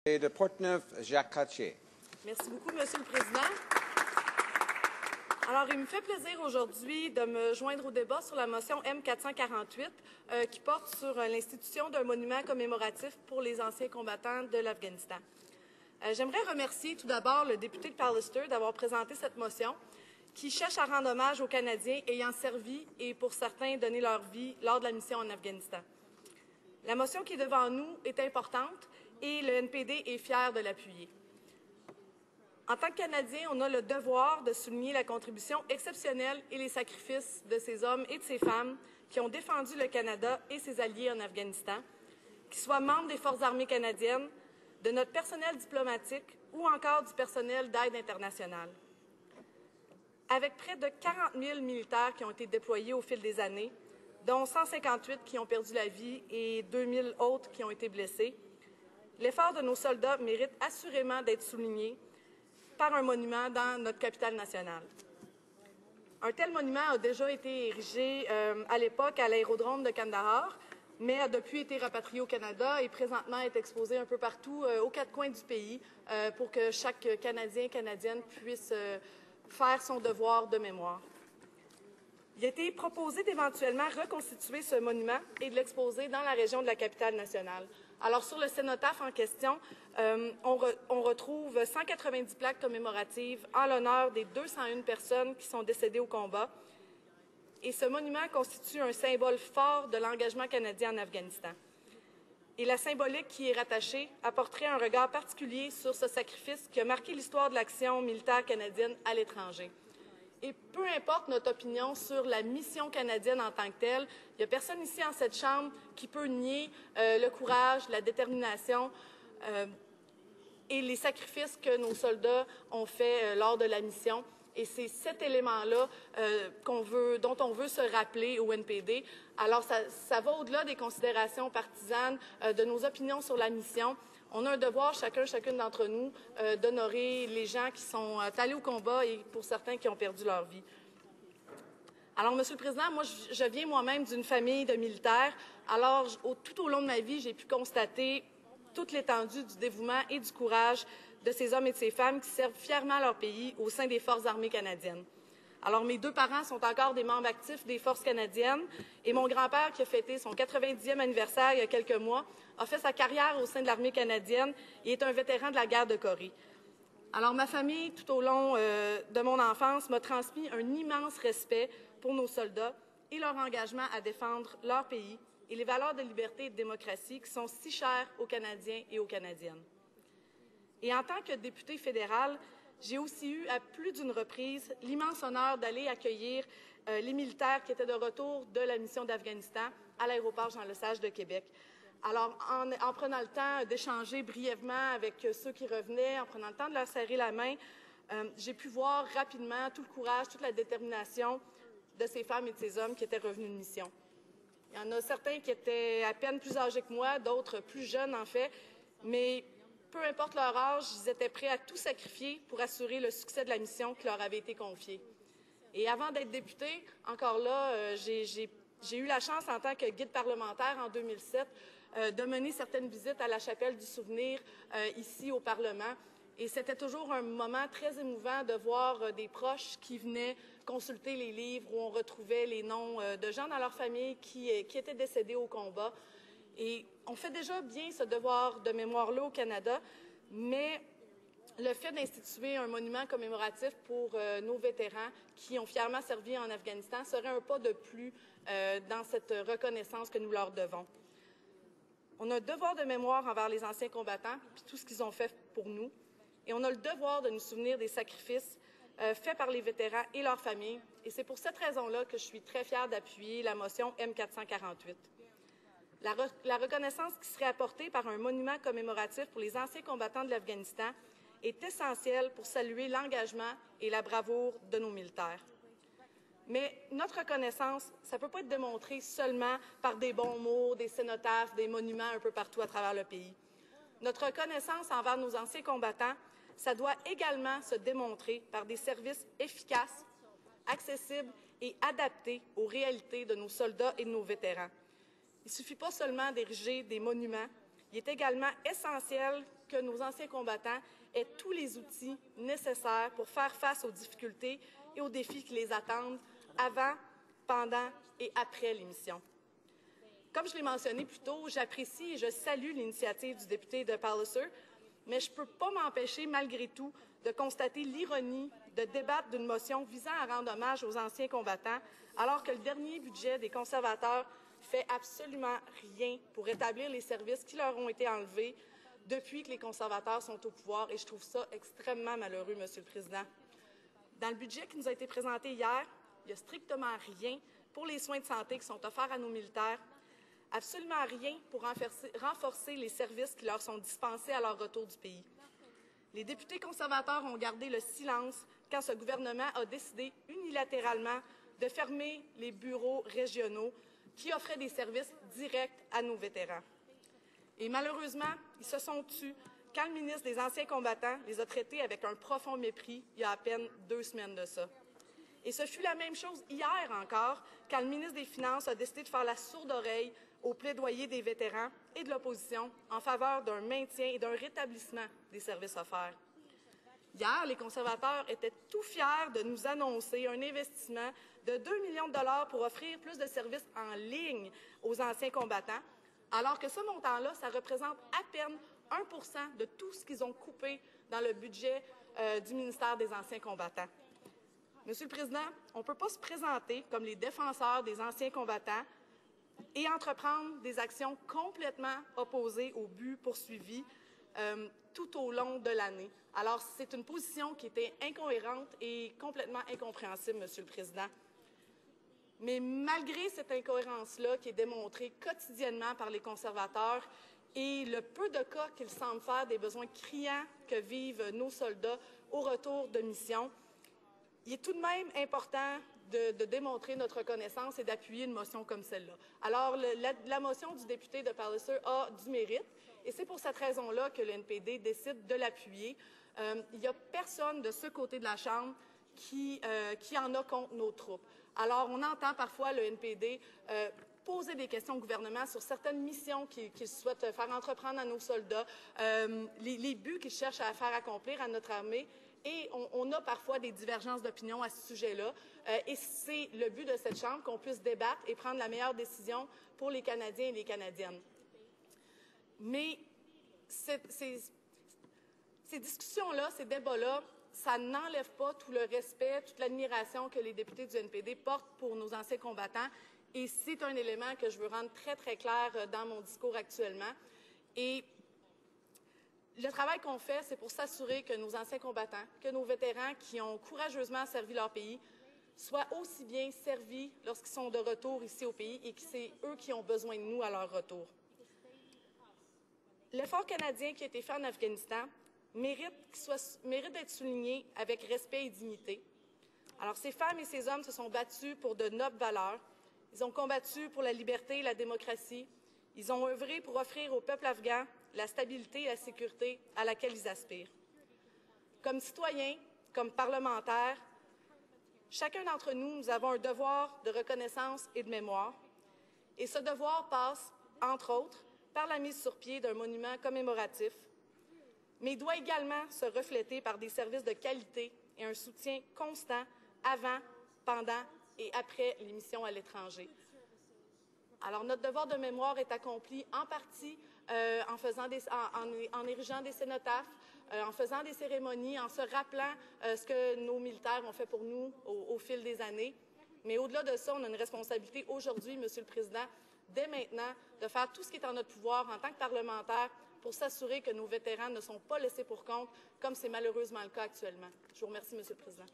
Et de Portneuf, Jacques Cartier. Merci beaucoup, Monsieur le Président. Alors, il me fait plaisir aujourd'hui de me joindre au débat sur la motion M448 qui porte sur l'institution d'un monument commémoratif pour les anciens combattants de l'Afghanistan. J'aimerais remercier tout d'abord le député de Pallister d'avoir présenté cette motion qui cherche à rendre hommage aux Canadiens ayant servi et, pour certains, donné leur vie lors de la mission en Afghanistan. La motion qui est devant nous est importante et le NPD est fier de l'appuyer. En tant que Canadiens, on a le devoir de souligner la contribution exceptionnelle et les sacrifices de ces hommes et de ces femmes qui ont défendu le Canada et ses alliés en Afghanistan, qu'ils soient membres des Forces armées canadiennes, de notre personnel diplomatique ou encore du personnel d'aide internationale. Avec près de 40 000 militaires qui ont été déployés au fil des années, dont 158 qui ont perdu la vie et 2000 autres qui ont été blessés, l'effort de nos soldats mérite assurément d'être souligné par un monument dans notre capitale nationale. Un tel monument a déjà été érigé à l'époque à l'aérodrome de Kandahar, mais a depuis été rapatrié au Canada et présentement est exposé un peu partout aux quatre coins du pays pour que chaque Canadien et Canadienne puisse faire son devoir de mémoire. Il a été proposé d'éventuellement reconstituer ce monument et de l'exposer dans la région de la capitale nationale. Alors, sur le cénotaphe en question, on retrouve 190 plaques commémoratives en l'honneur des 201 personnes qui sont décédées au combat. Et ce monument constitue un symbole fort de l'engagement canadien en Afghanistan. Et la symbolique qui est rattachée apporterait un regard particulier sur ce sacrifice qui a marqué l'histoire de l'action militaire canadienne à l'étranger. Et peu importe notre opinion sur la mission canadienne en tant que telle, il n'y a personne ici en cette Chambre qui peut nier le courage, la détermination et les sacrifices que nos soldats ont faits lors de la mission. Et c'est cet élément-là dont on veut se rappeler au NPD. Alors, ça va au-delà des considérations partisanes, de nos opinions sur la mission. On a un devoir, chacune d'entre nous, d'honorer les gens qui sont allés au combat et pour certains qui ont perdu leur vie. Alors, Monsieur le Président, moi, je viens moi-même d'une famille de militaires. Alors, tout au long de ma vie, j'ai pu constater toute l'étendue du dévouement et du courage de ces hommes et de ces femmes qui servent fièrement leur pays au sein des Forces armées canadiennes. Alors, mes deux parents sont encore des membres actifs des Forces canadiennes et mon grand-père, qui a fêté son 90e anniversaire il y a quelques mois, a fait sa carrière au sein de l'armée canadienne et est un vétéran de la guerre de Corée. Alors, ma famille, tout au long de mon enfance, m'a transmis un immense respect pour nos soldats et leur engagement à défendre leur pays et les valeurs de liberté et de démocratie qui sont si chères aux Canadiens et aux Canadiennes. Et en tant que députée fédérale, j'ai aussi eu à plus d'une reprise l'immense honneur d'aller accueillir les militaires qui étaient de retour de la mission d'Afghanistan à l'aéroport Jean-Lesage de Québec. Alors, en prenant le temps d'échanger brièvement avec ceux qui revenaient, en prenant le temps de leur serrer la main, j'ai pu voir rapidement tout le courage, toute la détermination de ces femmes et de ces hommes qui étaient revenus de mission. Il y en a certains qui étaient à peine plus âgés que moi, d'autres plus jeunes en fait, mais peu importe leur âge, ils étaient prêts à tout sacrifier pour assurer le succès de la mission qui leur avait été confiée. Et avant d'être députée, encore là, j'ai eu la chance en tant que guide parlementaire en 2007 de mener certaines visites à la chapelle du souvenir ici au Parlement. Et c'était toujours un moment très émouvant de voir des proches qui venaient consulter les livres où on retrouvait les noms de gens dans leur famille qui étaient décédés au combat. Et on fait déjà bien ce devoir de mémoire-là au Canada, mais le fait d'instituer un monument commémoratif pour nos vétérans qui ont fièrement servi en Afghanistan serait un pas de plus dans cette reconnaissance que nous leur devons. On a un devoir de mémoire envers les anciens combattants et tout ce qu'ils ont fait pour nous. Et on a le devoir de nous souvenir des sacrifices faits par les vétérans et leurs familles. Et c'est pour cette raison-là que je suis très fière d'appuyer la motion M448. La reconnaissance qui serait apportée par un monument commémoratif pour les anciens combattants de l'Afghanistan est essentielle pour saluer l'engagement et la bravoure de nos militaires. Mais notre reconnaissance, ça ne peut pas être démontré seulement par des bons mots, des cénotaphes, des monuments un peu partout à travers le pays. Notre reconnaissance envers nos anciens combattants, ça doit également se démontrer par des services efficaces, accessibles et adaptés aux réalités de nos soldats et de nos vétérans. Il ne suffit pas seulement d'ériger des monuments, il est également essentiel que nos anciens combattants aient tous les outils nécessaires pour faire face aux difficultés et aux défis qui les attendent avant, pendant et après les missions. Comme je l'ai mentionné plus tôt, j'apprécie et je salue l'initiative du député de Palliser, mais je ne peux pas m'empêcher, malgré tout, de constater l'ironie de débattre d'une motion visant à rendre hommage aux anciens combattants, alors que le dernier budget des conservateurs fait absolument rien pour rétablir les services qui leur ont été enlevés depuis que les conservateurs sont au pouvoir, et je trouve ça extrêmement malheureux, Monsieur le Président. Dans le budget qui nous a été présenté hier, il n'y a strictement rien pour les soins de santé qui sont offerts à nos militaires, absolument rien pour renforcer les services qui leur sont dispensés à leur retour du pays. Les députés conservateurs ont gardé le silence quand ce gouvernement a décidé unilatéralement de fermer les bureaux régionaux qui offraient des services directs à nos vétérans. Et malheureusement, ils se sont tus quand le ministre des Anciens combattants les a traités avec un profond mépris il y a à peine 2 semaines de ça. Et ce fut la même chose hier encore, quand le ministre des Finances a décidé de faire la sourde oreille aux plaidoyers des vétérans et de l'opposition en faveur d'un maintien et d'un rétablissement des services offerts. Hier, les conservateurs étaient tout fiers de nous annoncer un investissement de 2 millions de dollars pour offrir plus de services en ligne aux anciens combattants, alors que ce montant-là, ça représente à peine 1% de tout ce qu'ils ont coupé dans le budget du ministère des Anciens combattants. Monsieur le Président, on ne peut pas se présenter comme les défenseurs des anciens combattants et entreprendre des actions complètement opposées au but poursuivi tout au long de l'année. Alors, c'est une position qui était incohérente et complètement incompréhensible, Monsieur le Président. Mais malgré cette incohérence-là qui est démontrée quotidiennement par les conservateurs et le peu de cas qu'ils semblent faire des besoins criants que vivent nos soldats au retour de mission, il est tout de même important de démontrer notre reconnaissance et d'appuyer une motion comme celle-là. Alors, la motion du député de Palliser a du mérite, et c'est pour cette raison-là que le NPD décide de l'appuyer. Il n'y a personne de ce côté de la Chambre qui en a contre nos troupes. Alors, on entend parfois le NPD poser des questions au gouvernement sur certaines missions qu'ils souhaitent faire entreprendre à nos soldats, les buts qu'ils cherchent à faire accomplir à notre armée. Et on a parfois des divergences d'opinion à ce sujet-là. Et c'est le but de cette Chambre qu'on puisse débattre et prendre la meilleure décision pour les Canadiens et les Canadiennes. Mais ces discussions-là, ces débats-là, ça n'enlève pas tout le respect, toute l'admiration que les députés du NPD portent pour nos anciens combattants. Et c'est un élément que je veux rendre très, très clair dans mon discours actuellement. Et le travail qu'on fait, c'est pour s'assurer que nos anciens combattants, que nos vétérans qui ont courageusement servi leur pays, soient aussi bien servis lorsqu'ils sont de retour ici au pays et que c'est eux qui ont besoin de nous à leur retour. L'effort canadien qui a été fait en Afghanistan mérite d'être souligné avec respect et dignité. Alors, ces femmes et ces hommes se sont battus pour de nobles valeurs. Ils ont combattu pour la liberté et la démocratie. Ils ont œuvré pour offrir au peuple afghan la stabilité et la sécurité à laquelle ils aspirent. Comme citoyens, comme parlementaires, chacun d'entre nous, nous avons un devoir de reconnaissance et de mémoire. Et ce devoir passe, entre autres, par la mise sur pied d'un monument commémoratif, mais il doit également se refléter par des services de qualité et un soutien constant avant, pendant et après les missions à l'étranger. Alors, notre devoir de mémoire est accompli en partie en érigeant des cénotaphes, en faisant des cérémonies, en se rappelant ce que nos militaires ont fait pour nous au fil des années. Mais au-delà de ça, on a une responsabilité aujourd'hui, Monsieur le Président, dès maintenant, de faire tout ce qui est en notre pouvoir en tant que parlementaires pour s'assurer que nos vétérans ne sont pas laissés pour compte, comme c'est malheureusement le cas actuellement. Je vous remercie, Monsieur le Président.